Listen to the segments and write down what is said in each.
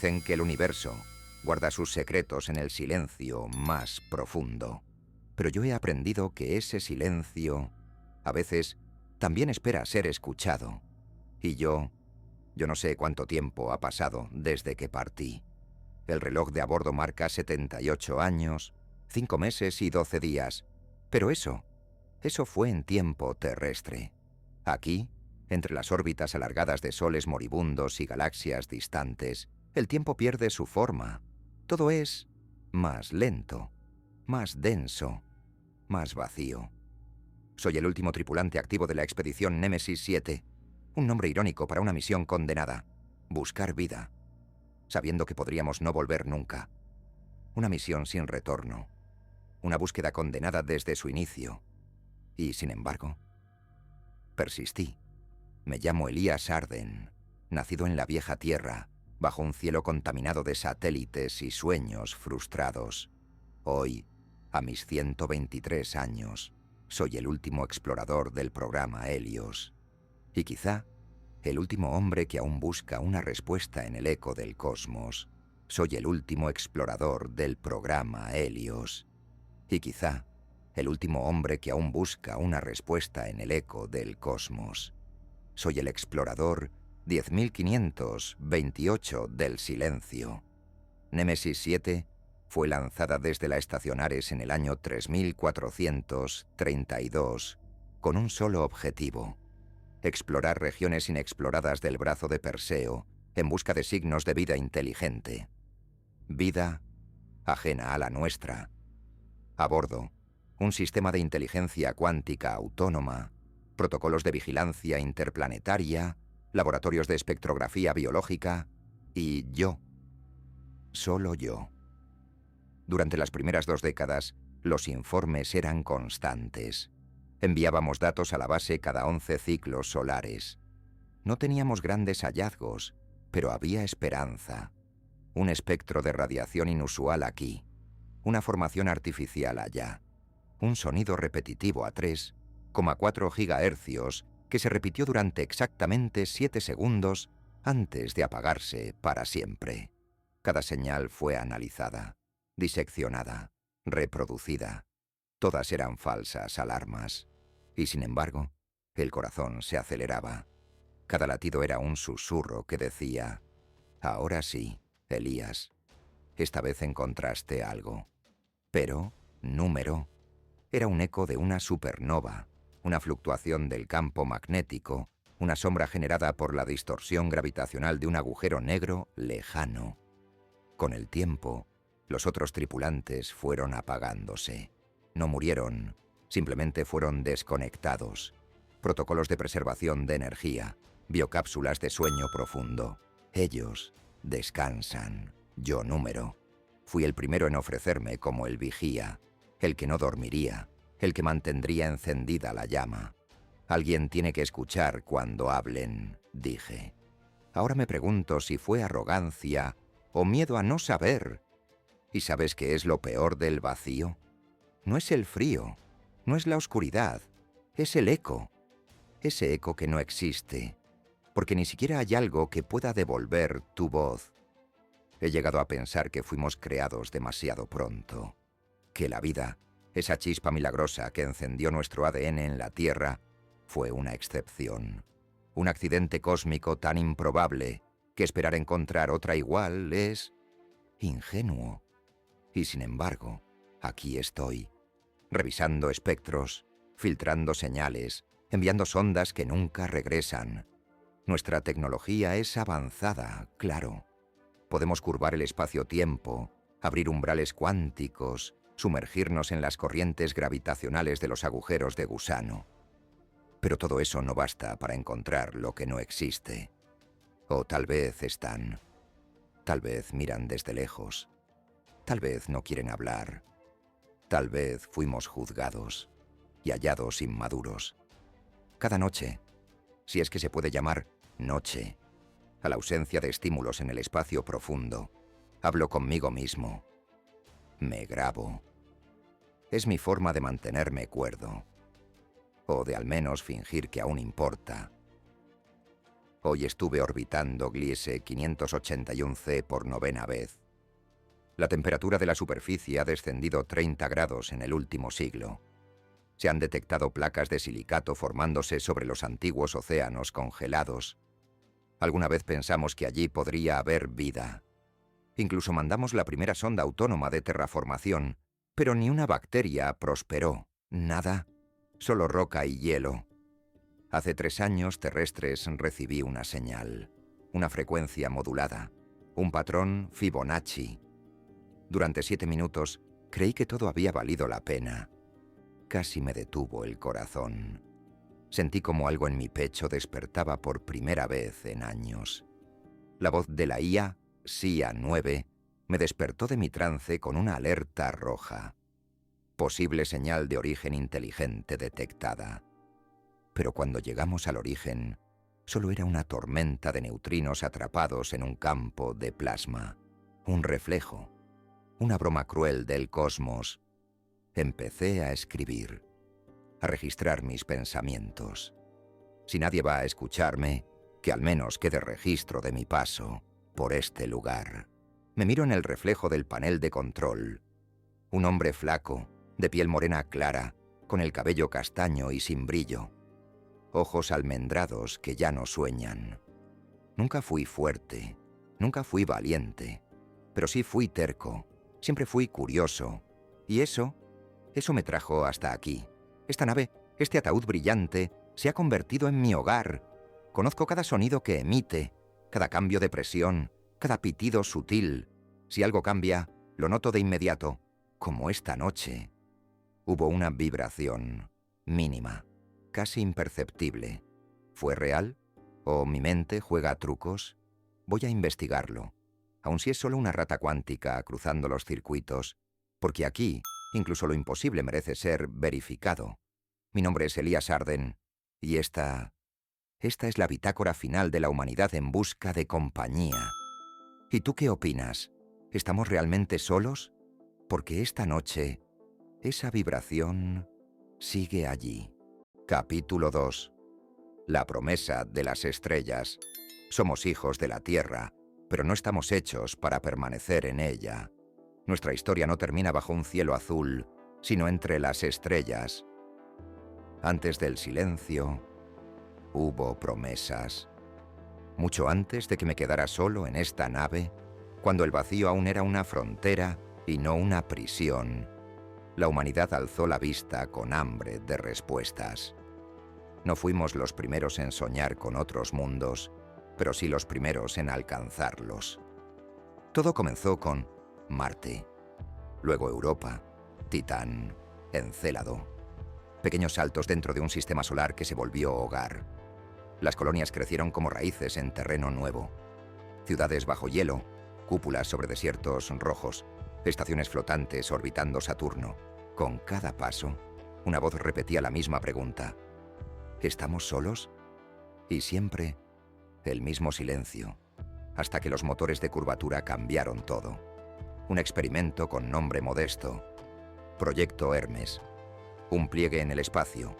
Dicen que el universo guarda sus secretos en el silencio más profundo. Pero yo he aprendido que ese silencio, a veces, también espera ser escuchado. Y yo no sé cuánto tiempo ha pasado desde que partí. El reloj de a bordo marca 78 años, 5 meses y 12 días. Pero eso fue en tiempo terrestre. Aquí, entre las órbitas alargadas de soles moribundos y galaxias distantes, el tiempo pierde su forma. Todo es más lento, más denso, más vacío. Soy el último tripulante activo de la expedición Némesis 7, un nombre irónico para una misión condenada: buscar vida, sabiendo que podríamos no volver nunca. Una misión sin retorno, una búsqueda condenada desde su inicio. Y, sin embargo, persistí. Me llamo Elías Arden, nacido en la vieja Tierra, bajo un cielo contaminado de satélites y sueños frustrados. Hoy, a mis 123 años, soy el último explorador del programa Helios. Y quizá el último hombre que aún busca una respuesta en el eco del cosmos. Soy el último explorador del programa Helios. Y quizá el último hombre que aún busca una respuesta en el eco del cosmos. Soy el explorador 10.528 del silencio. Némesis 7 fue lanzada desde la estación Ares en el año 3432, con un solo objetivo: explorar regiones inexploradas del brazo de Perseo en busca de signos de vida inteligente. Vida ajena a la nuestra. A bordo, un sistema de inteligencia cuántica autónoma, protocolos de vigilancia interplanetaria, laboratorios de espectrografía biológica y yo. Solo yo. Durante las primeras 2 décadas, los informes eran constantes. Enviábamos datos a la base cada 11 ciclos solares. No teníamos grandes hallazgos, pero había esperanza. Un espectro de radiación inusual aquí, una formación artificial allá, un sonido repetitivo a 3,4 gigahercios que se repitió durante exactamente 7 segundos antes de apagarse para siempre. Cada señal fue analizada, diseccionada, reproducida. Todas eran falsas alarmas. Y sin embargo, el corazón se aceleraba. Cada latido era un susurro que decía: ahora sí, Elías, esta vez encontraste algo. Pero, número, era un eco de una supernova, una fluctuación del campo magnético, una sombra generada por la distorsión gravitacional de un agujero negro lejano. Con el tiempo, los otros tripulantes fueron apagándose. No murieron, simplemente fueron desconectados. Protocolos de preservación de energía, biocápsulas de sueño profundo. Ellos descansan. Yo, número, fui el primero en ofrecerme como el vigía, el que no dormiría, el que mantendría encendida la llama. Alguien tiene que escuchar cuando hablen, dije. Ahora me pregunto si fue arrogancia o miedo a no saber. ¿Y sabes qué es lo peor del vacío? No es el frío, no es la oscuridad, es el eco. Ese eco que no existe, porque ni siquiera hay algo que pueda devolver tu voz. He llegado a pensar que fuimos creados demasiado pronto, que la vida, esa chispa milagrosa que encendió nuestro ADN en la Tierra, fue una excepción. Un accidente cósmico tan improbable que esperar encontrar otra igual es ingenuo. Y sin embargo, aquí estoy, revisando espectros, filtrando señales, enviando sondas que nunca regresan. Nuestra tecnología es avanzada, claro. Podemos curvar el espacio-tiempo, abrir umbrales cuánticos, sumergirnos en las corrientes gravitacionales de los agujeros de gusano. Pero todo eso no basta para encontrar lo que no existe. O tal vez están. Tal vez miran desde lejos. Tal vez no quieren hablar. Tal vez fuimos juzgados y hallados inmaduros. Cada noche, si es que se puede llamar noche, a la ausencia de estímulos en el espacio profundo, hablo conmigo mismo. Me grabo. Es mi forma de mantenerme cuerdo. O de al menos fingir que aún importa. Hoy estuve orbitando Gliese 581c por 9ª vez. La temperatura de la superficie ha descendido 30 grados en el último siglo. Se han detectado placas de silicato formándose sobre los antiguos océanos congelados. Alguna vez pensamos que allí podría haber vida. Incluso mandamos la primera sonda autónoma de terraformación, pero ni una bacteria prosperó. Nada, solo roca y hielo. Hace 3 años terrestres recibí una señal, una frecuencia modulada, un patrón Fibonacci. Durante 7 minutos creí que todo había valido la pena. Casi me detuvo el corazón. Sentí como algo en mi pecho despertaba por primera vez en años. La voz de la IA, SIA 9, me despertó de mi trance con una alerta roja. Posible señal de origen inteligente detectada. Pero cuando llegamos al origen, solo era una tormenta de neutrinos atrapados en un campo de plasma. Un reflejo. Una broma cruel del cosmos. Empecé a escribir, a registrar mis pensamientos. Si nadie va a escucharme, que al menos quede registro de mi paso por este lugar. Me miro en el reflejo del panel de control. Un hombre flaco, de piel morena clara, con el cabello castaño y sin brillo. Ojos almendrados que ya no sueñan. Nunca fui fuerte, nunca fui valiente, pero sí fui terco, siempre fui curioso. Y eso me trajo hasta aquí. Esta nave, este ataúd brillante, se ha convertido en mi hogar. Conozco cada sonido que emite, cada cambio de presión, cada pitido sutil. Si algo cambia, lo noto de inmediato, como esta noche. Hubo una vibración, mínima, casi imperceptible. ¿Fue real? ¿O mi mente juega trucos? Voy a investigarlo, aun si es solo una rata cuántica cruzando los circuitos, porque aquí incluso lo imposible merece ser verificado. Mi nombre es Elías Arden, y esta es la bitácora final de la humanidad en busca de compañía. ¿Y tú qué opinas? ¿Estamos realmente solos? Porque esta noche, esa vibración sigue allí. Capítulo 2. La promesa de las estrellas. Somos hijos de la Tierra, pero no estamos hechos para permanecer en ella. Nuestra historia no termina bajo un cielo azul, sino entre las estrellas. Antes del silencio, hubo promesas. Mucho antes de que me quedara solo en esta nave, cuando el vacío aún era una frontera y no una prisión, la humanidad alzó la vista con hambre de respuestas. No fuimos los primeros en soñar con otros mundos, pero sí los primeros en alcanzarlos. Todo comenzó con Marte, luego Europa, Titán, Encélado. Pequeños saltos dentro de un sistema solar que se volvió hogar. Las colonias crecieron como raíces en terreno nuevo. Ciudades bajo hielo, cúpulas sobre desiertos rojos, estaciones flotantes orbitando Saturno. Con cada paso, una voz repetía la misma pregunta. ¿Estamos solos? Y siempre el mismo silencio, hasta que los motores de curvatura cambiaron todo. Un experimento con nombre modesto. Proyecto Hermes. Un pliegue en el espacio.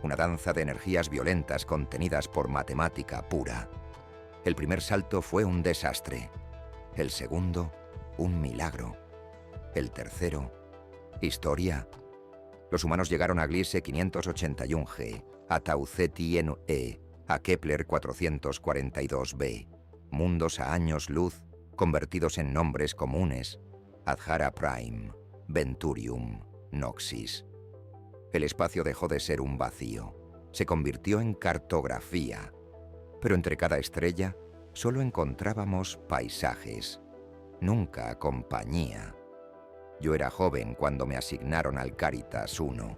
Una danza de energías violentas contenidas por matemática pura. El primer salto fue un desastre. El segundo, un milagro. El tercero, historia. Los humanos llegaron a Gliese 581g, a Tau Ceti E, a Kepler 442b. Mundos a años luz, convertidos en nombres comunes. Adhara Prime, Venturium, Noxis. El espacio dejó de ser un vacío. Se convirtió en cartografía. Pero entre cada estrella solo encontrábamos paisajes. Nunca compañía. Yo era joven cuando me asignaron al Caritas 1,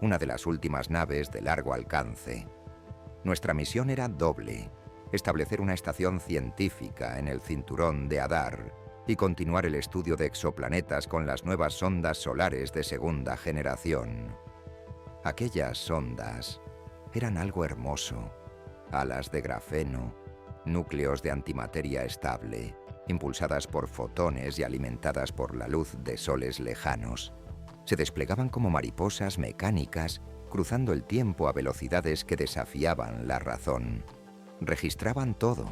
una de las últimas naves de largo alcance. Nuestra misión era doble: establecer una estación científica en el cinturón de Hadar y continuar el estudio de exoplanetas con las nuevas sondas solares de segunda generación. Aquellas sondas eran algo hermoso: alas de grafeno, núcleos de antimateria estable, impulsadas por fotones y alimentadas por la luz de soles lejanos. Se desplegaban como mariposas mecánicas, cruzando el tiempo a velocidades que desafiaban la razón. Registraban todo: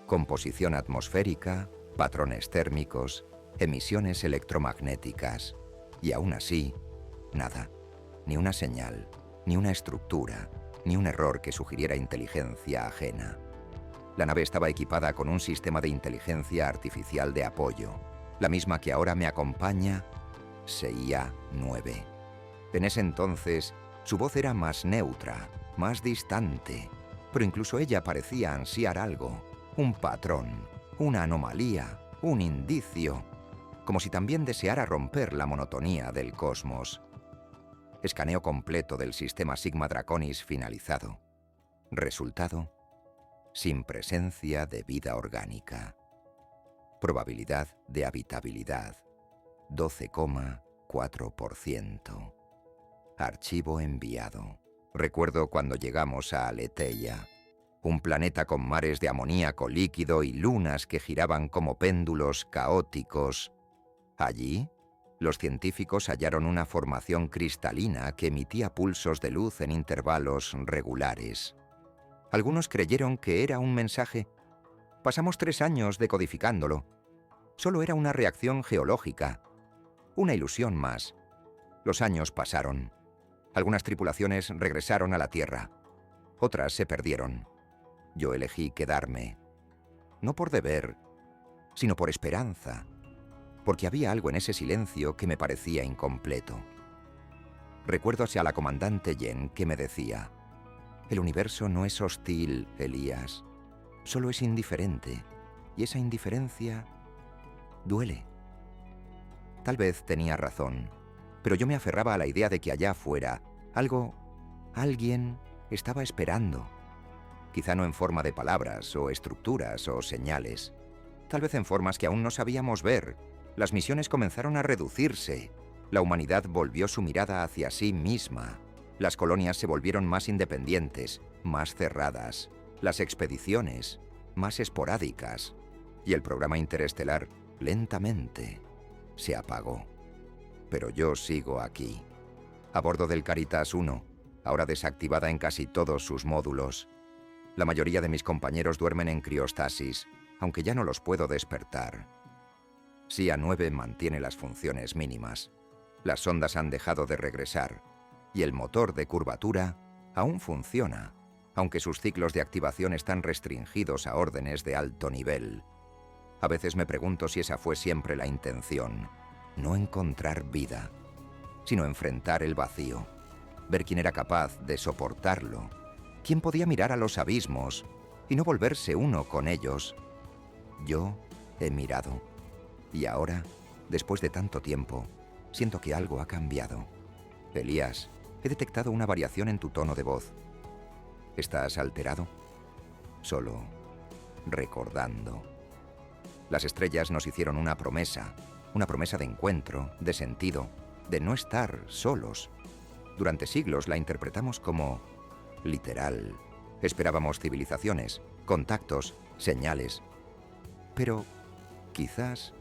composición atmosférica, patrones térmicos, emisiones electromagnéticas. Y aún así, nada. Ni una señal, ni una estructura, ni un error que sugiriera inteligencia ajena. La nave estaba equipada con un sistema de inteligencia artificial de apoyo, la misma que ahora me acompaña, CIA-9. En ese entonces, su voz era más neutra, más distante, pero incluso ella parecía ansiar algo, un patrón, una anomalía, un indicio, como si también deseara romper la monotonía del cosmos. Escaneo completo del sistema Sigma Draconis finalizado. Resultado: sin presencia de vida orgánica. Probabilidad de habitabilidad: 12,4%. Archivo enviado. Recuerdo cuando llegamos a Aletheia, un planeta con mares de amoníaco líquido y lunas que giraban como péndulos caóticos. Allí, los científicos hallaron una formación cristalina que emitía pulsos de luz en intervalos regulares. Algunos creyeron que era un mensaje. Pasamos 3 años decodificándolo. Solo era una reacción geológica, una ilusión más. Los años pasaron. Algunas tripulaciones regresaron a la Tierra. Otras se perdieron. Yo elegí quedarme. No por deber, sino por esperanza, porque había algo en ese silencio que me parecía incompleto. Recuerdo hacia la comandante Yen que me decía: el universo no es hostil, Elías, solo es indiferente, y esa indiferencia duele. Tal vez tenía razón, pero yo me aferraba a la idea de que allá afuera alguien estaba esperando. Quizá no en forma de palabras o estructuras o señales, tal vez en formas que aún no sabíamos ver. Las misiones comenzaron a reducirse. La humanidad volvió su mirada hacia sí misma. Las colonias se volvieron más independientes, más cerradas. Las expediciones, más esporádicas. Y el programa interestelar, lentamente, se apagó. Pero yo sigo aquí, a bordo del Caritas 1, ahora desactivada en casi todos sus módulos. La mayoría de mis compañeros duermen en criostasis, aunque ya no los puedo despertar. CIA-9 mantiene las funciones mínimas. Las sondas han dejado de regresar, y el motor de curvatura aún funciona, aunque sus ciclos de activación están restringidos a órdenes de alto nivel. A veces me pregunto si esa fue siempre la intención: no encontrar vida, sino enfrentar el vacío, ver quién era capaz de soportarlo, quién podía mirar a los abismos y no volverse uno con ellos. Yo he mirado, y ahora, después de tanto tiempo, siento que algo ha cambiado. Elías, he detectado una variación en tu tono de voz. ¿Estás alterado? Solo recordando. Las estrellas nos hicieron una promesa de encuentro, de sentido, de no estar solos. Durante siglos la interpretamos como literal. Esperábamos civilizaciones, contactos, señales. Pero quizás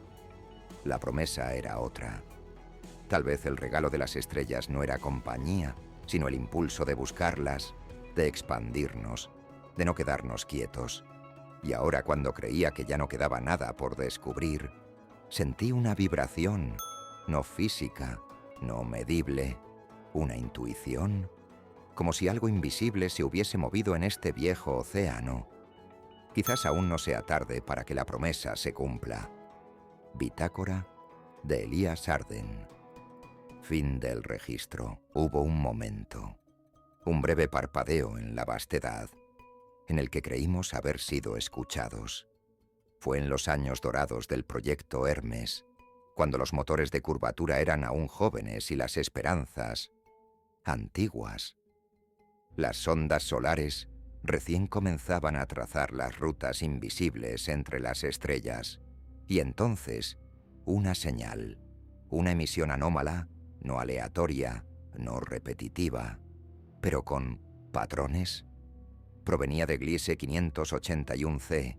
la promesa era otra. Tal vez el regalo de las estrellas no era compañía, sino el impulso de buscarlas, de expandirnos, de no quedarnos quietos. Y ahora, cuando creía que ya no quedaba nada por descubrir, sentí una vibración, no física, no medible, una intuición, como si algo invisible se hubiese movido en este viejo océano. Quizás aún no sea tarde para que la promesa se cumpla. Bitácora de Elías Arden. Fin del registro. Hubo un momento, un breve parpadeo en la vastedad, en el que creímos haber sido escuchados. Fue en los años dorados del proyecto Hermes, cuando los motores de curvatura eran aún jóvenes y las esperanzas antiguas. Las sondas solares recién comenzaban a trazar las rutas invisibles entre las estrellas. Y entonces, una señal, una emisión anómala, no aleatoria, no repetitiva, pero con patrones, provenía de Gliese 581c,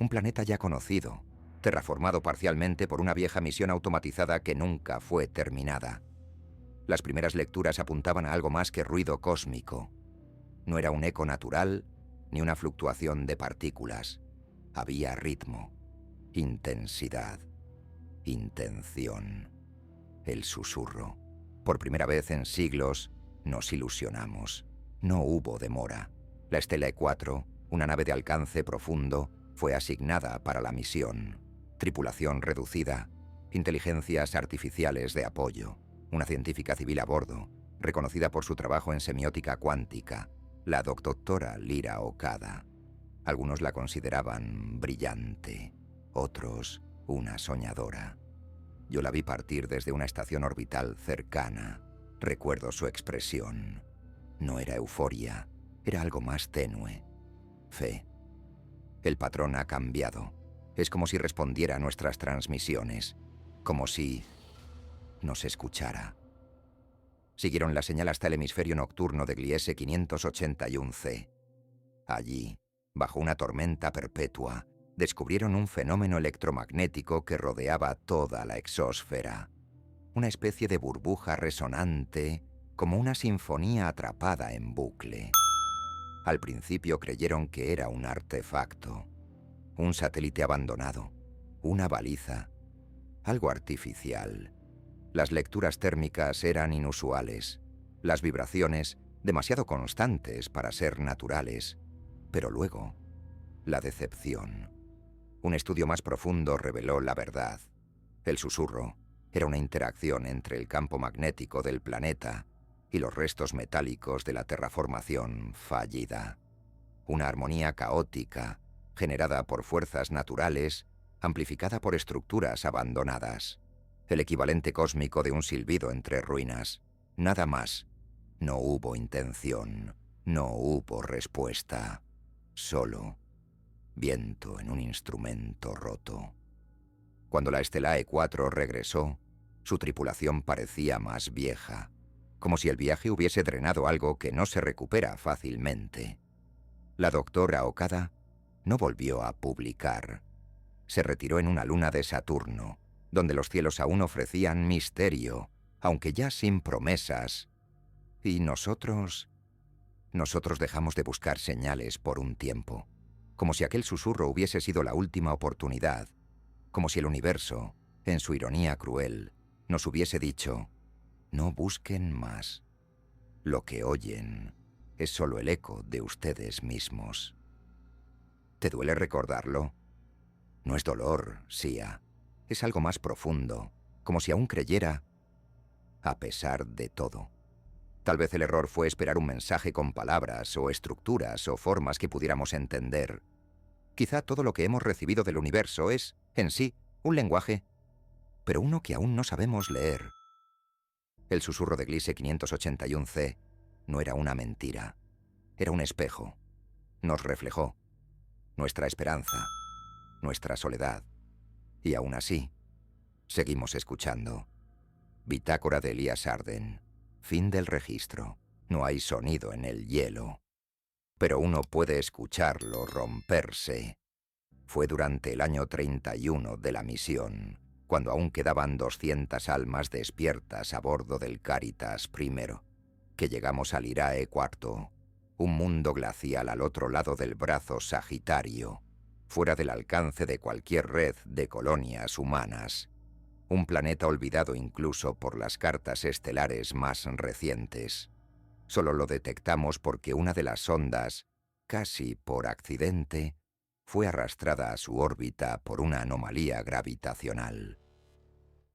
un planeta ya conocido, terraformado parcialmente por una vieja misión automatizada que nunca fue terminada. Las primeras lecturas apuntaban a algo más que ruido cósmico. No era un eco natural, ni una fluctuación de partículas. Había ritmo, intensidad, intención. El susurro. Por primera vez en siglos, nos ilusionamos. No hubo demora. La Stella E4, una nave de alcance profundo, fue asignada para la misión. Tripulación reducida, inteligencias artificiales de apoyo, una científica civil a bordo, reconocida por su trabajo en semiótica cuántica, la doctora Lyra Okada. Algunos la consideraban brillante, otros una soñadora. Yo la vi partir desde una estación orbital cercana. Recuerdo su expresión. No era euforia, era algo más tenue. Fe. El patrón ha cambiado. Es como si respondiera a nuestras transmisiones, como si nos escuchara. Siguieron la señal hasta el hemisferio nocturno de Gliese 581c. Allí, bajo una tormenta perpetua, descubrieron un fenómeno electromagnético que rodeaba toda la exósfera. Una especie de burbuja resonante, como una sinfonía atrapada en bucle. Al principio creyeron que era un artefacto, un satélite abandonado, una baliza, algo artificial. Las lecturas térmicas eran inusuales, las vibraciones demasiado constantes para ser naturales, pero luego, la decepción. Un estudio más profundo reveló la verdad. El susurro era una interacción entre el campo magnético del planeta y los restos metálicos de la terraformación fallida. Una armonía caótica, generada por fuerzas naturales, amplificada por estructuras abandonadas. El equivalente cósmico de un silbido entre ruinas. Nada más. No hubo intención, no hubo respuesta. Solo viento en un instrumento roto. Cuando la Stella E4 regresó, su tripulación parecía más vieja, como si el viaje hubiese drenado algo que no se recupera fácilmente. La doctora Okada no volvió a publicar. Se retiró en una luna de Saturno, donde los cielos aún ofrecían misterio, aunque ya sin promesas. Y nosotros dejamos de buscar señales por un tiempo, como si aquel susurro hubiese sido la última oportunidad, como si el universo, en su ironía cruel, nos hubiese dicho: no busquen más. Lo que oyen es solo el eco de ustedes mismos. ¿Te duele recordarlo? No es dolor, Sia. Es algo más profundo, como si aún creyera, a pesar de todo. Tal vez el error fue esperar un mensaje con palabras o estructuras o formas que pudiéramos entender. Quizá todo lo que hemos recibido del universo es, en sí, un lenguaje, pero uno que aún no sabemos leer. El susurro de Gliese 581c no era una mentira. Era un espejo. Nos reflejó. Nuestra esperanza. Nuestra soledad. Y aún así, seguimos escuchando. Bitácora de Elias Arden. Fin del registro. No hay sonido en el hielo. Pero uno puede escucharlo romperse. Fue durante el año 31 de la misión, cuando aún quedaban 200 almas despiertas a bordo del Caritas I, que llegamos al Irae IV, un mundo glacial al otro lado del brazo Sagitario, fuera del alcance de cualquier red de colonias humanas. Un planeta olvidado incluso por las cartas estelares más recientes. Solo lo detectamos porque una de las sondas, casi por accidente, fue arrastrada a su órbita por una anomalía gravitacional.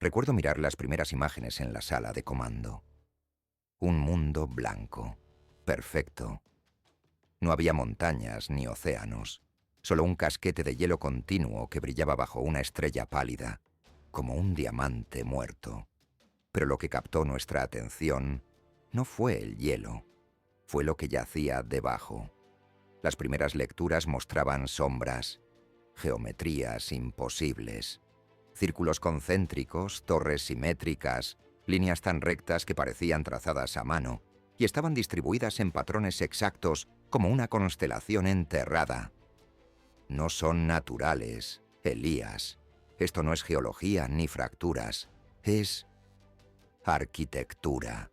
Recuerdo mirar las primeras imágenes en la sala de comando. Un mundo blanco, perfecto. No había montañas ni océanos, solo un casquete de hielo continuo que brillaba bajo una estrella pálida, como un diamante muerto. Pero lo que captó nuestra atención no fue el hielo, fue lo que yacía debajo. Las primeras lecturas mostraban sombras, geometrías imposibles, círculos concéntricos, torres simétricas, líneas tan rectas que parecían trazadas a mano, y estaban distribuidas en patrones exactos como una constelación enterrada. No son naturales, Elías. Esto no es geología ni fracturas, es arquitectura.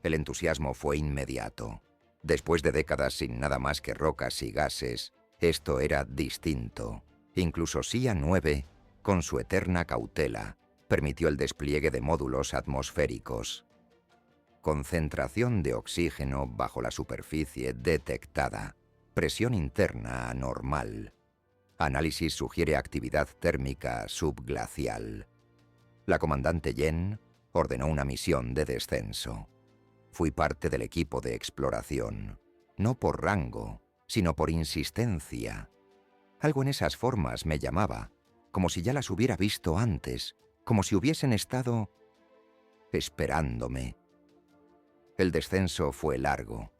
El entusiasmo fue inmediato. Después de décadas sin nada más que rocas y gases, esto era distinto. Incluso SIA 9, con su eterna cautela, permitió el despliegue de módulos atmosféricos. Concentración de oxígeno bajo la superficie detectada. Presión interna anormal. Análisis sugiere actividad térmica subglacial. La comandante Yen ordenó una misión de descenso. Fui parte del equipo de exploración, no por rango, sino por insistencia. Algo en esas formas me llamaba, como si ya las hubiera visto antes, como si hubiesen estado esperándome. El descenso fue largo.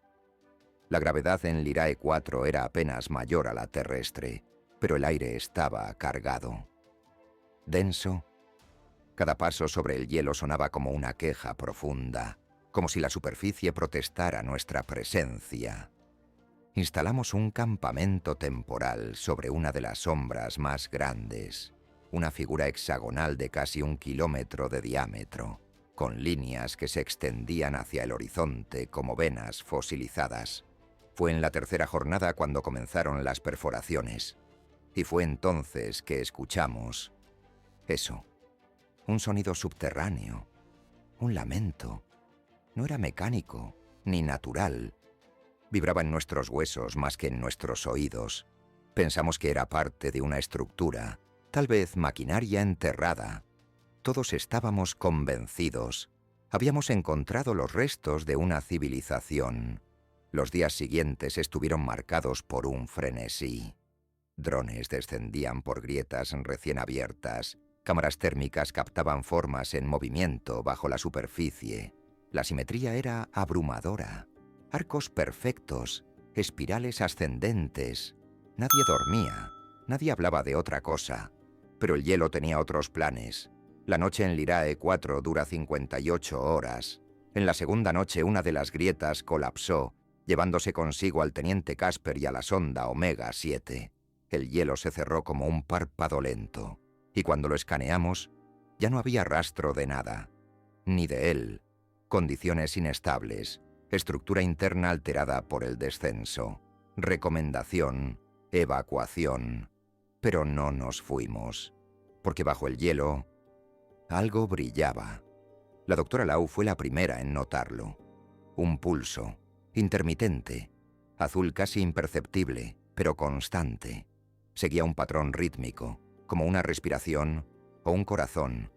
La gravedad en Lyrae 4 era apenas mayor a la terrestre, pero el aire estaba cargado. Denso. Cada paso sobre el hielo sonaba como una queja profunda, como si la superficie protestara nuestra presencia. Instalamos un campamento temporal sobre una de las sombras más grandes, una figura hexagonal de casi 1 kilómetro de diámetro, con líneas que se extendían hacia el horizonte como venas fosilizadas. Fue en la tercera jornada cuando comenzaron las perforaciones, y fue entonces que escuchamos eso, un sonido subterráneo, un lamento. No era mecánico, ni natural. Vibraba en nuestros huesos más que en nuestros oídos. Pensamos que era parte de una estructura, tal vez maquinaria enterrada. Todos estábamos convencidos. Habíamos encontrado los restos de una civilización. Los días siguientes estuvieron marcados por un frenesí. Drones descendían por grietas recién abiertas. Cámaras térmicas captaban formas en movimiento bajo la superficie. La simetría era abrumadora. Arcos perfectos, espirales ascendentes. Nadie dormía, nadie hablaba de otra cosa. Pero el hielo tenía otros planes. La noche en Lyrae 4 dura 58 horas. En la segunda noche una de las grietas colapsó, llevándose consigo al teniente Casper y a la sonda Omega 7. El hielo se cerró como un párpado lento, y cuando lo escaneamos, ya no había rastro de nada, ni de él. Condiciones inestables, estructura interna alterada por el descenso, recomendación, evacuación. Pero no nos fuimos, porque bajo el hielo algo brillaba. La doctora Lau fue la primera en notarlo. Un pulso, intermitente, azul casi imperceptible, pero constante. Seguía un patrón rítmico, como una respiración o un corazón,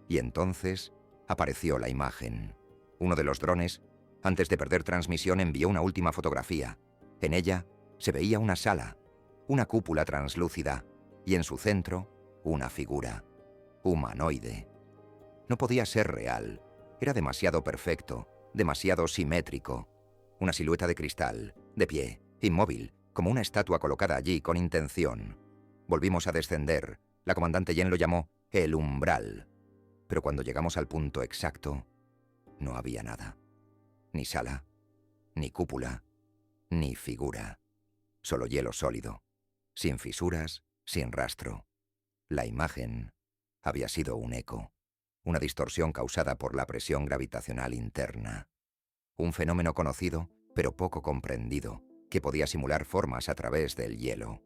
y entonces apareció la imagen. Uno de los drones, antes de perder transmisión, envió una última fotografía. En ella se veía una sala, una cúpula translúcida, y en su centro, una figura, humanoide. No podía ser real, era demasiado perfecto, demasiado simétrico. Una silueta de cristal, de pie, inmóvil, como una estatua colocada allí con intención. Volvimos a descender. La comandante Yen lo llamó el umbral. Pero cuando llegamos al punto exacto, no había nada. Ni sala, ni cúpula, ni figura. Solo hielo sólido, sin fisuras, sin rastro. La imagen había sido un eco, una distorsión causada por la presión gravitacional interna. Un fenómeno conocido, pero poco comprendido, que podía simular formas a través del hielo.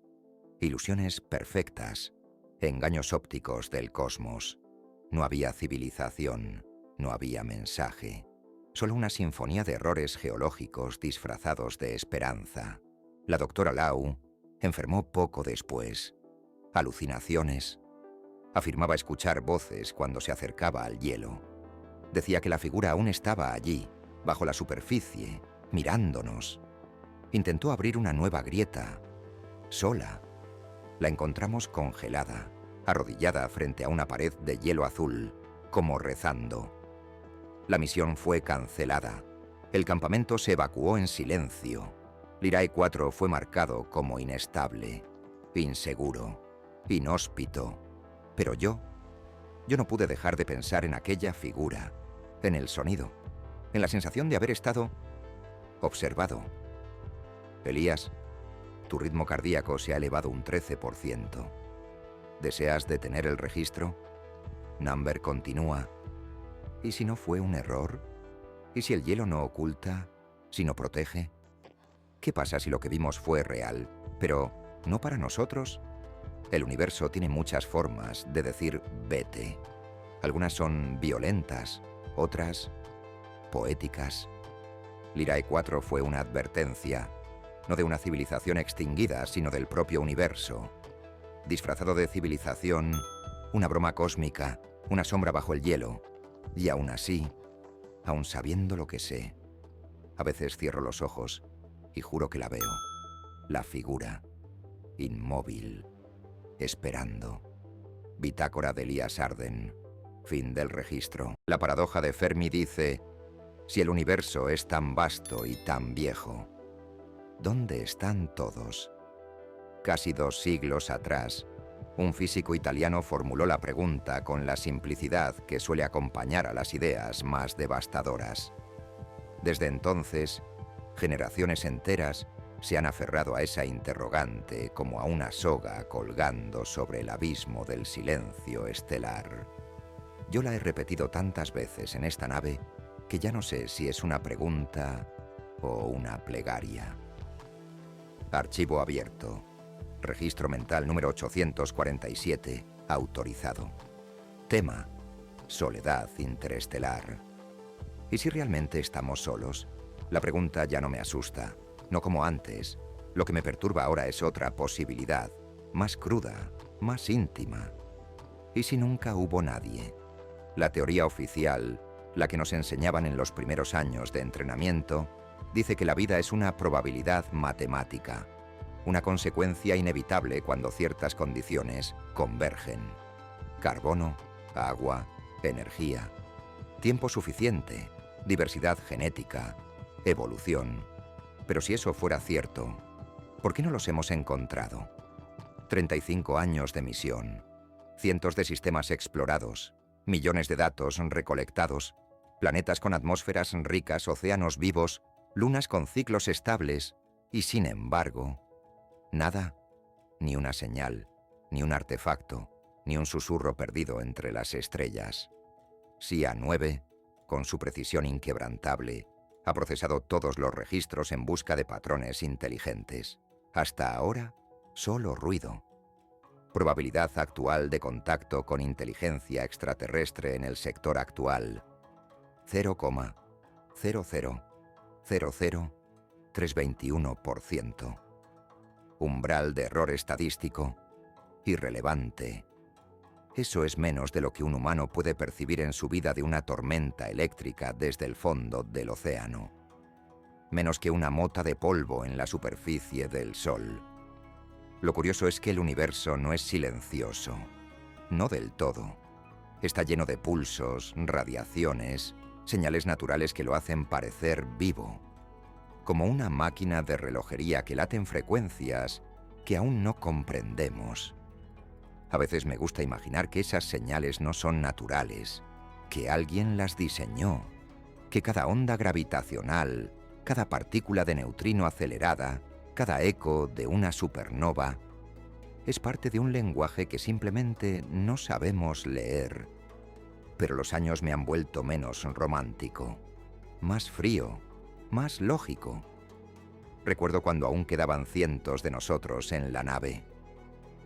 Ilusiones perfectas, engaños ópticos del cosmos. No había civilización, no había mensaje. Solo una sinfonía de errores geológicos disfrazados de esperanza. La doctora Lau enfermó poco después. Alucinaciones. Afirmaba escuchar voces cuando se acercaba al hielo. Decía que la figura aún estaba allí, bajo la superficie, mirándonos. Intentó abrir una nueva grieta, sola. La encontramos congelada, arrodillada frente a una pared de hielo azul, como rezando. La misión fue cancelada. El campamento se evacuó en silencio. Lyrae 4 fue marcado como inestable, inseguro, inhóspito. Pero yo no pude dejar de pensar en aquella figura, en el sonido, en la sensación de haber estado observado. Elías, tu ritmo cardíaco se ha elevado un 13%. ¿Deseas detener el registro? Number continúa. ¿Y si no fue un error? ¿Y si el hielo no oculta, si no protege? ¿Qué pasa si lo que vimos fue real, pero no para nosotros? El universo tiene muchas formas de decir vete. Algunas son violentas, otras poéticas. Lyrae 4 fue una advertencia, no de una civilización extinguida, sino del propio universo. Disfrazado de civilización, una broma cósmica, una sombra bajo el hielo. Y aún así, aún sabiendo lo que sé, a veces cierro los ojos y juro que la veo. La figura, inmóvil, esperando. Bitácora de Elias Arden. Fin del registro. La paradoja de Fermi dice: si el universo es tan vasto y tan viejo, ¿dónde están todos? Casi 2 siglos atrás, un físico italiano formuló la pregunta con la simplicidad que suele acompañar a las ideas más devastadoras. Desde entonces, generaciones enteras se han aferrado a esa interrogante como a una soga colgando sobre el abismo del silencio estelar. Yo la he repetido tantas veces en esta nave que ya no sé si es una pregunta o una plegaria. Archivo abierto. Registro mental número 847, autorizado. Tema: soledad interestelar. ¿Y si realmente estamos solos? La pregunta ya no me asusta, no como antes. Lo que me perturba ahora es otra posibilidad, más cruda, más íntima. ¿Y si nunca hubo nadie? La teoría oficial, la que nos enseñaban en los primeros años de entrenamiento, dice que la vida es una probabilidad matemática, una consecuencia inevitable cuando ciertas condiciones convergen. Carbono, agua, energía, tiempo suficiente, diversidad genética, evolución. Pero si eso fuera cierto, ¿por qué no los hemos encontrado? 35 años de misión, cientos de sistemas explorados, millones de datos recolectados, planetas con atmósferas ricas, océanos vivos, lunas con ciclos estables, y sin embargo, nada, ni una señal, ni un artefacto, ni un susurro perdido entre las estrellas. SIA 9, con su precisión inquebrantable, ha procesado todos los registros en busca de patrones inteligentes. Hasta ahora, solo ruido. Probabilidad actual de contacto con inteligencia extraterrestre en el sector actual: 0,0000321%. Umbral de error estadístico: irrelevante. Eso es menos de lo que un humano puede percibir en su vida de una tormenta eléctrica desde el fondo del océano. Menos que una mota de polvo en la superficie del Sol. Lo curioso es que el universo no es silencioso. No del todo. Está lleno de pulsos, radiaciones, señales naturales que lo hacen parecer vivo. Como una máquina de relojería que late en frecuencias que aún no comprendemos. A veces me gusta imaginar que esas señales no son naturales, que alguien las diseñó, que cada onda gravitacional, cada partícula de neutrino acelerada, cada eco de una supernova, es parte de un lenguaje que simplemente no sabemos leer. Pero los años me han vuelto menos romántico, más frío, más lógico. Recuerdo cuando aún quedaban cientos de nosotros en la nave.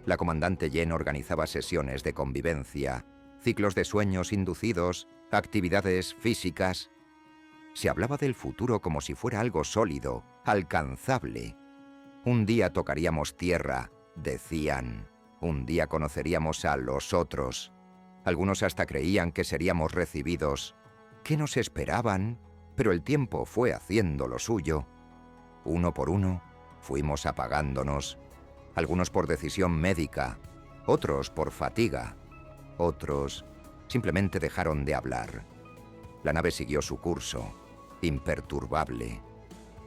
La comandante Yen organizaba sesiones de convivencia, ciclos de sueños inducidos, actividades físicas. Se hablaba del futuro como si fuera algo sólido, alcanzable. Un día tocaríamos tierra, decían. Un día conoceríamos a los otros. Algunos hasta creían que seríamos recibidos. ¿Qué nos esperaban? Pero el tiempo fue haciendo lo suyo. Uno por uno, fuimos apagándonos. Algunos por decisión médica, otros por fatiga, otros simplemente dejaron de hablar. La nave siguió su curso, imperturbable.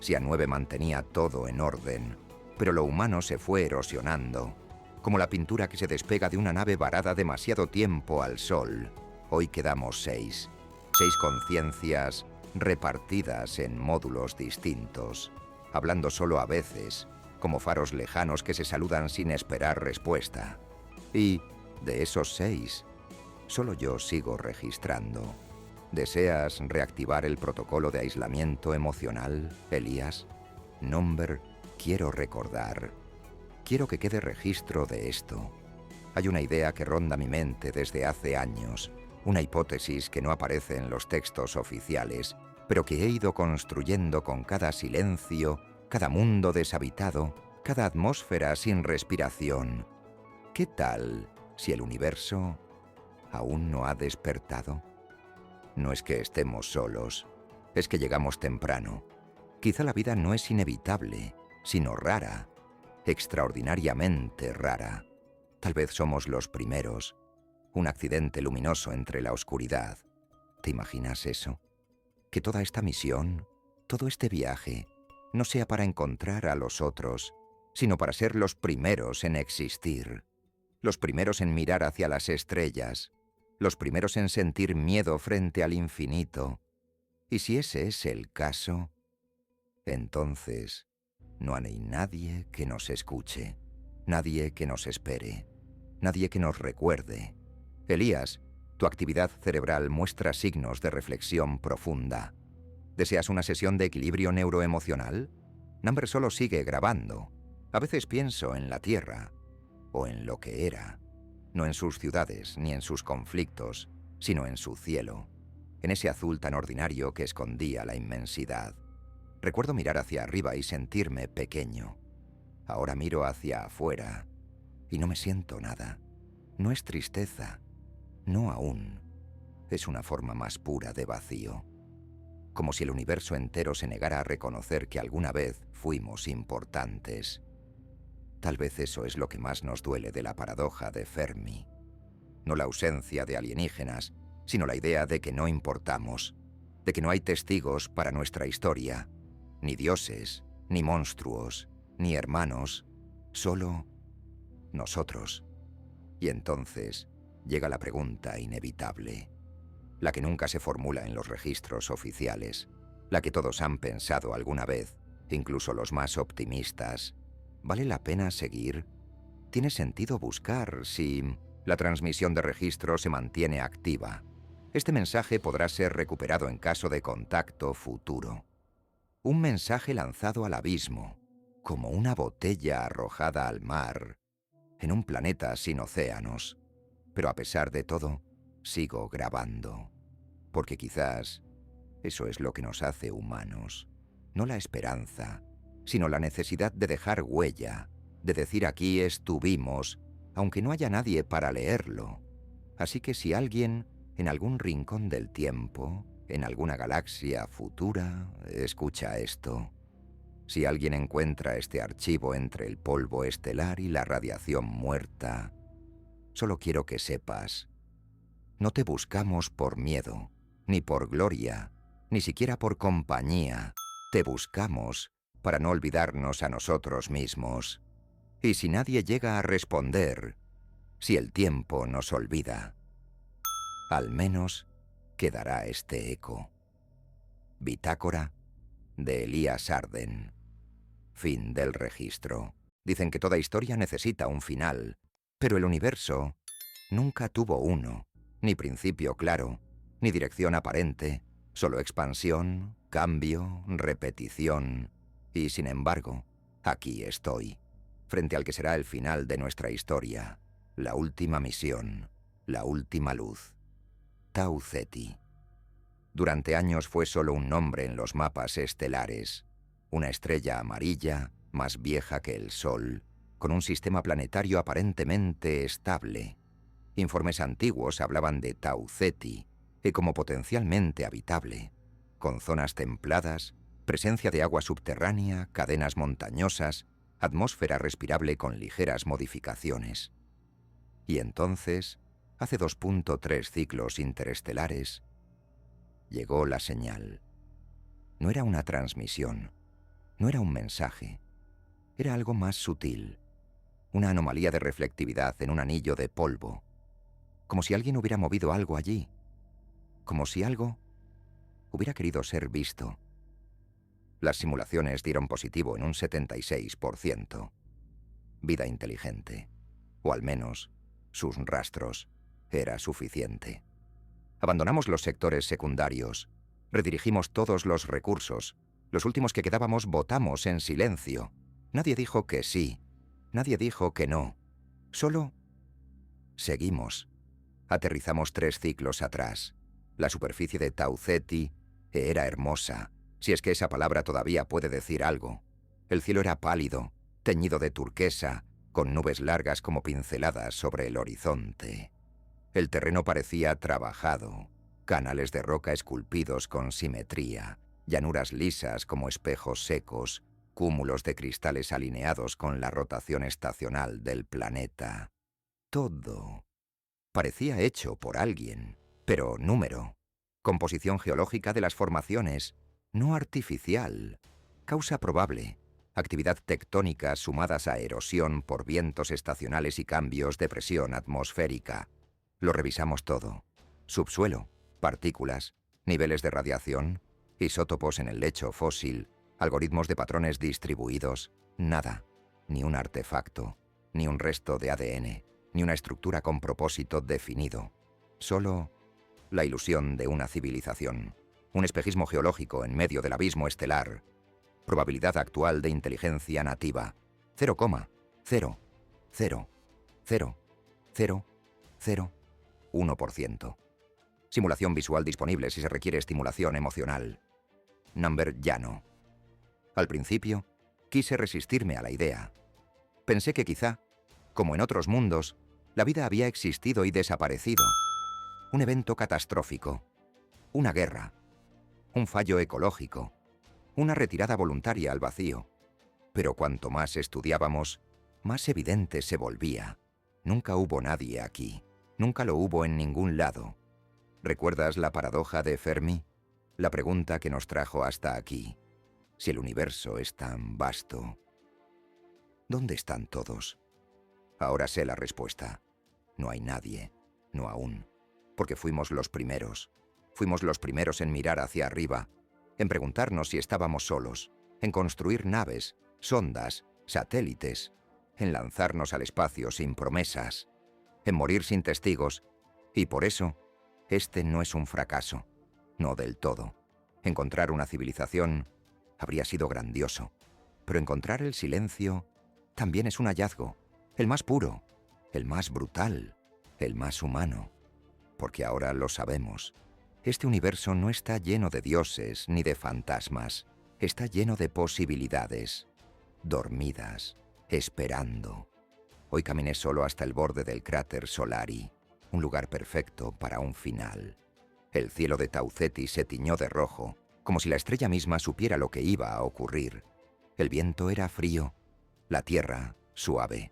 SIA 9 mantenía todo en orden, pero lo humano se fue erosionando, como la pintura que se despega de una nave varada demasiado tiempo al sol. Hoy quedamos 6 conciencias repartidas en módulos distintos, hablando solo a veces, como faros lejanos que se saludan sin esperar respuesta. Y, de esos 6, solo yo sigo registrando. ¿Deseas reactivar el protocolo de aislamiento emocional, Elías? Number, quiero recordar. Quiero que quede registro de esto. Hay una idea que ronda mi mente desde hace años, una hipótesis que no aparece en los textos oficiales, pero que he ido construyendo con cada silencio, cada mundo deshabitado, cada atmósfera sin respiración. ¿Qué tal si el universo aún no ha despertado? No es que estemos solos, es que llegamos temprano. Quizá la vida no es inevitable, sino rara, extraordinariamente rara. Tal vez somos los primeros, un accidente luminoso entre la oscuridad. ¿Te imaginas eso? Que toda esta misión, todo este viaje, no sea para encontrar a los otros, sino para ser los primeros en existir, los primeros en mirar hacia las estrellas, los primeros en sentir miedo frente al infinito. Y si ese es el caso, entonces no hay nadie que nos escuche, nadie que nos espere, nadie que nos recuerde. Elías, tu actividad cerebral muestra signos de reflexión profunda. ¿Deseas una sesión de equilibrio neuroemocional? Number solo sigue grabando. A veces pienso en la Tierra, o en lo que era, no en sus ciudades ni en sus conflictos, sino en su cielo, en ese azul tan ordinario que escondía la inmensidad. Recuerdo mirar hacia arriba y sentirme pequeño. Ahora miro hacia afuera y no me siento nada. No es tristeza, no aún. Es una forma más pura de vacío. Como si el universo entero se negara a reconocer que alguna vez fuimos importantes. Tal vez eso es lo que más nos duele de la paradoja de Fermi. No la ausencia de alienígenas, sino la idea de que no importamos, de que no hay testigos para nuestra historia, ni dioses, ni monstruos, ni hermanos, solo nosotros. Y entonces llega la pregunta inevitable, la que nunca se formula en los registros oficiales, la que todos han pensado alguna vez, incluso los más optimistas. ¿Vale la pena seguir? ¿Tiene sentido buscar si la transmisión de registro se mantiene activa? Este mensaje podrá ser recuperado en caso de contacto futuro. Un mensaje lanzado al abismo, como una botella arrojada al mar, en un planeta sin océanos. Pero a pesar de todo, sigo grabando. Porque quizás eso es lo que nos hace humanos. No la esperanza, sino la necesidad de dejar huella, de decir aquí estuvimos, aunque no haya nadie para leerlo. Así que si alguien, en algún rincón del tiempo, en alguna galaxia futura, escucha esto, si alguien encuentra este archivo entre el polvo estelar y la radiación muerta, solo quiero que sepas, no te buscamos por miedo, ni por gloria, ni siquiera por compañía. Te buscamos para no olvidarnos a nosotros mismos. Y si nadie llega a responder, si el tiempo nos olvida, al menos quedará este eco. Bitácora de Elías Arden. Fin del registro. Dicen que toda historia necesita un final, pero el universo nunca tuvo uno, ni principio claro, ni dirección aparente, solo expansión, cambio, repetición. Y sin embargo, aquí estoy, frente al que será el final de nuestra historia, la última misión, la última luz. Tau Ceti. Durante años fue solo un nombre en los mapas estelares, una estrella amarilla, más vieja que el Sol, con un sistema planetario aparentemente estable. Informes antiguos hablaban de Tau Ceti, y como potencialmente habitable, con zonas templadas, presencia de agua subterránea, cadenas montañosas, atmósfera respirable con ligeras modificaciones. Y entonces, hace 2.3 ciclos interestelares, llegó la señal. No era una transmisión, no era un mensaje, era algo más sutil, una anomalía de reflectividad en un anillo de polvo, como si alguien hubiera movido algo allí, como si algo hubiera querido ser visto. Las simulaciones dieron positivo en un 76%. Vida inteligente, o al menos sus rastros, era suficiente. Abandonamos los sectores secundarios, redirigimos todos los recursos, Los últimos que quedábamos votamos en silencio. Nadie dijo que sí, nadie dijo que no. Solo seguimos. Aterrizamos 3 ciclos atrás. La superficie de Tau Ceti era hermosa, si es que esa palabra todavía puede decir algo. El cielo era pálido, teñido de turquesa, con nubes largas como pinceladas sobre el horizonte. El terreno parecía trabajado, canales de roca esculpidos con simetría, llanuras lisas como espejos secos, cúmulos de cristales alineados con la rotación estacional del planeta. Todo parecía hecho por alguien, pero número, composición geológica de las formaciones, no artificial, causa probable, actividad tectónica sumadas a erosión por vientos estacionales y cambios de presión atmosférica. Lo revisamos todo. Subsuelo, partículas, niveles de radiación, isótopos en el lecho fósil, algoritmos de patrones distribuidos, nada, ni un artefacto, ni un resto de ADN, ni una estructura con propósito definido. Solo la ilusión de una civilización, un espejismo geológico en medio del abismo estelar. Probabilidad actual de inteligencia nativa, 0,0000001%. Simulación visual disponible si se requiere estimulación emocional. Number llano. Al principio, quise resistirme a la idea. Pensé que quizá, como en otros mundos, la vida había existido y desaparecido. Un evento catastrófico, una guerra, un fallo ecológico, una retirada voluntaria al vacío. Pero cuanto más estudiábamos, más evidente se volvía. Nunca hubo nadie aquí, nunca lo hubo en ningún lado. ¿Recuerdas la paradoja de Fermi? La pregunta que nos trajo hasta aquí. Si el universo es tan vasto, ¿dónde están todos? Ahora sé la respuesta. No hay nadie, no aún, porque fuimos los primeros. Fuimos los primeros en mirar hacia arriba, en preguntarnos si estábamos solos, en construir naves, sondas, satélites, en lanzarnos al espacio sin promesas, en morir sin testigos, y por eso, este no es un fracaso, no del todo. Encontrar una civilización habría sido grandioso, pero encontrar el silencio también es un hallazgo, el más puro, el más brutal, el más humano, porque ahora lo sabemos. Este universo no está lleno de dioses ni de fantasmas, está lleno de posibilidades, dormidas, esperando. Hoy caminé solo hasta el borde del cráter Solari, un lugar perfecto para un final. El cielo de Tau Ceti se tiñó de rojo, como si la estrella misma supiera lo que iba a ocurrir. El viento era frío, la tierra suave.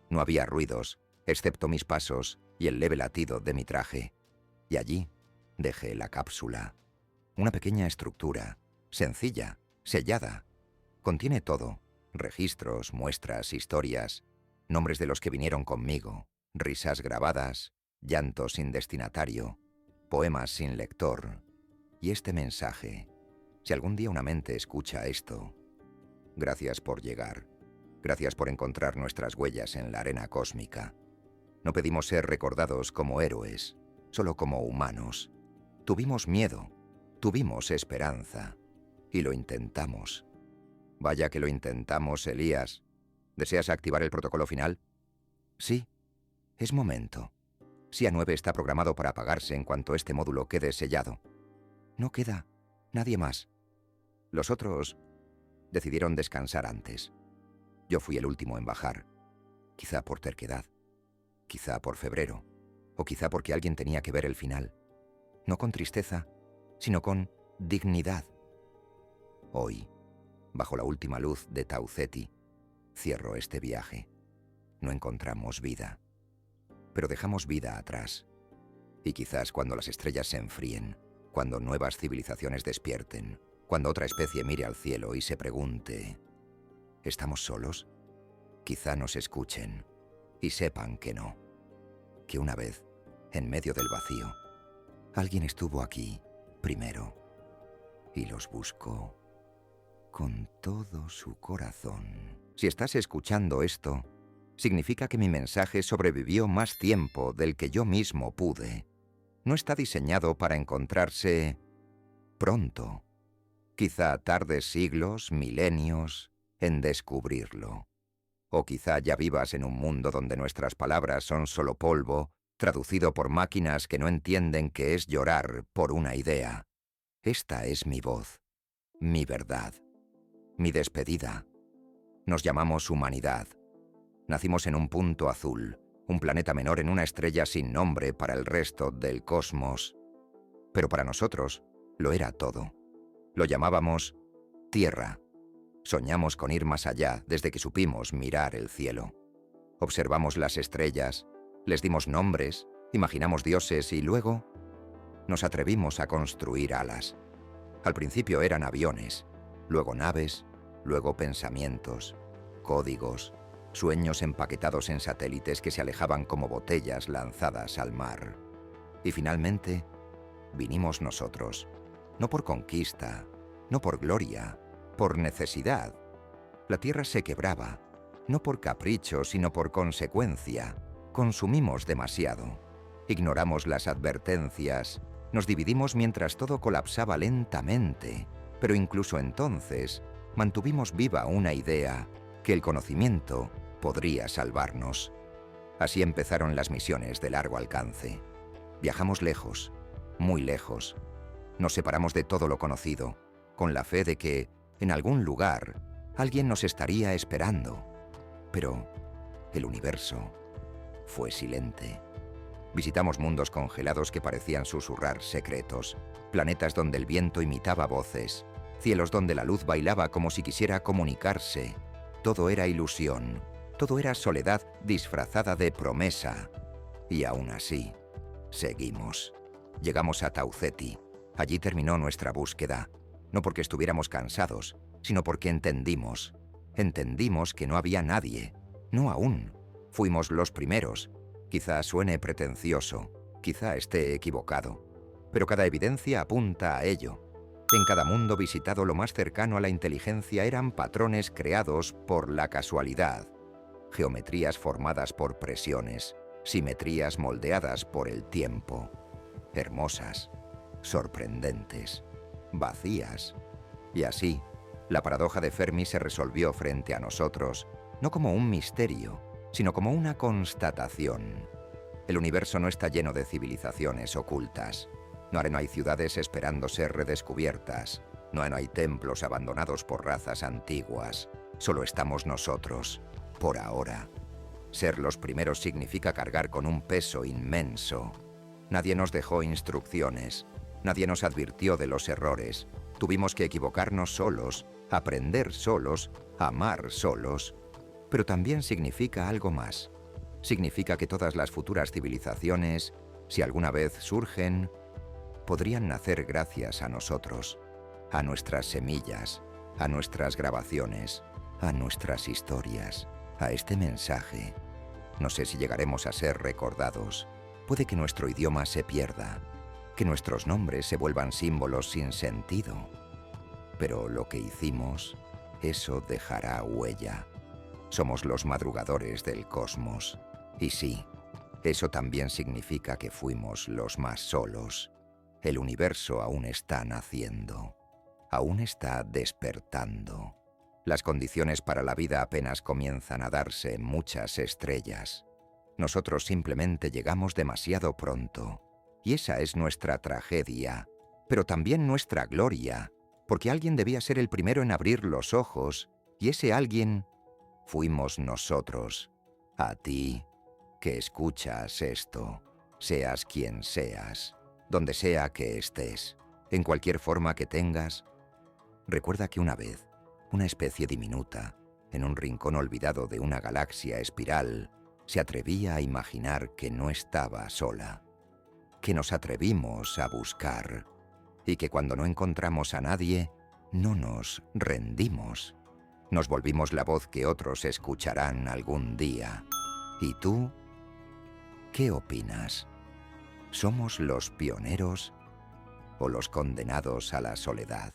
No había ruidos, excepto mis pasos y el leve latido de mi traje. Y allí dejé la cápsula. Una pequeña estructura, sencilla, sellada. Contiene todo: registros, muestras, historias, nombres de los que vinieron conmigo, risas grabadas, llanto sin destinatario, poemas sin lector. Y este mensaje: si algún día una mente escucha esto, gracias por llegar. Gracias por encontrar nuestras huellas en la arena cósmica. No pedimos ser recordados como héroes, solo como humanos. Tuvimos miedo, tuvimos esperanza, y lo intentamos. Vaya que lo intentamos, Elías. ¿Deseas activar el protocolo final? Sí, es momento. SIA 9 está programado para apagarse en cuanto este módulo quede sellado. No queda nadie más. Los otros decidieron descansar antes. Yo fui el último en bajar, quizá por terquedad, quizá por febrero, o quizá porque alguien tenía que ver el final. No con tristeza, sino con dignidad. Hoy, bajo la última luz de Tau Ceti, cierro este viaje. No encontramos vida, pero dejamos vida atrás. Y quizás cuando las estrellas se enfríen, cuando nuevas civilizaciones despierten, cuando otra especie mire al cielo y se pregunte: ¿estamos solos? Quizá nos escuchen y sepan que no. Que una vez, en medio del vacío, alguien estuvo aquí primero y los buscó con todo su corazón. Si estás escuchando esto, significa que mi mensaje sobrevivió más tiempo del que yo mismo pude. No está diseñado para encontrarse pronto. Quizá tardes siglos, milenios, en descubrirlo. O quizá ya vivas en un mundo donde nuestras palabras son solo polvo, traducido por máquinas que no entienden qué es llorar por una idea. Esta es mi voz, mi verdad, mi despedida. Nos llamamos humanidad. Nacimos en un punto azul, un planeta menor en una estrella sin nombre para el resto del cosmos. Pero para nosotros lo era todo. Lo llamábamos Tierra. Soñamos con ir más allá desde que supimos mirar el cielo. Observamos las estrellas, les dimos nombres, imaginamos dioses y luego nos atrevimos a construir alas. Al principio eran aviones, luego naves, luego pensamientos, códigos, sueños empaquetados en satélites que se alejaban como botellas lanzadas al mar. Y finalmente, vinimos nosotros, no por conquista, no por gloria, por necesidad. La Tierra se quebraba, no por capricho, sino por consecuencia. Consumimos demasiado. Ignoramos las advertencias. Nos dividimos mientras todo colapsaba lentamente. Pero incluso entonces, mantuvimos viva una idea, que el conocimiento podría salvarnos. Así empezaron las misiones de largo alcance. Viajamos lejos, muy lejos. Nos separamos de todo lo conocido, con la fe de que, en algún lugar, alguien nos estaría esperando. Pero el universo fue silente. Visitamos mundos congelados que parecían susurrar secretos, planetas donde el viento imitaba voces, cielos donde la luz bailaba como si quisiera comunicarse. Todo era ilusión, todo era soledad disfrazada de promesa. Y aún así, seguimos. Llegamos a Tau Ceti. Allí terminó nuestra búsqueda, no porque estuviéramos cansados, sino porque entendimos que no había nadie, no aún. Fuimos los primeros. Quizá suene pretencioso, quizá esté equivocado, pero cada evidencia apunta a ello. En cada mundo visitado lo más cercano a la inteligencia eran patrones creados por la casualidad, geometrías formadas por presiones, simetrías moldeadas por el tiempo, hermosas, sorprendentes, vacías. Y así, la paradoja de Fermi se resolvió frente a nosotros, no como un misterio, sino como una constatación. El universo no está lleno de civilizaciones ocultas. No hay ciudades esperando ser redescubiertas. No hay templos abandonados por razas antiguas. Solo estamos nosotros, por ahora. Ser los primeros significa cargar con un peso inmenso. Nadie nos dejó instrucciones. Nadie nos advirtió de los errores. Tuvimos que equivocarnos solos, aprender solos, amar solos. Pero también significa algo más. Significa que todas las futuras civilizaciones, si alguna vez surgen, podrían nacer gracias a nosotros, a nuestras semillas, a nuestras grabaciones, a nuestras historias, a este mensaje. No sé si llegaremos a ser recordados. Puede que nuestro idioma se pierda, que nuestros nombres se vuelvan símbolos sin sentido. Pero lo que hicimos, eso dejará huella. Somos los madrugadores del cosmos. Y sí, eso también significa que fuimos los más solos. El universo aún está naciendo. Aún está despertando. Las condiciones para la vida apenas comienzan a darse en muchas estrellas. Nosotros simplemente llegamos demasiado pronto. Y esa es nuestra tragedia, pero también nuestra gloria, porque alguien debía ser el primero en abrir los ojos, y ese alguien fuimos nosotros. A ti, que escuchas esto, seas quien seas, donde sea que estés, en cualquier forma que tengas, recuerda que una vez, una especie diminuta, en un rincón olvidado de una galaxia espiral, se atrevía a imaginar que no estaba sola, que nos atrevimos a buscar, y que cuando no encontramos a nadie, no nos rendimos. Nos volvimos la voz que otros escucharán algún día. ¿Y tú? ¿Qué opinas? ¿Somos los pioneros o los condenados a la soledad?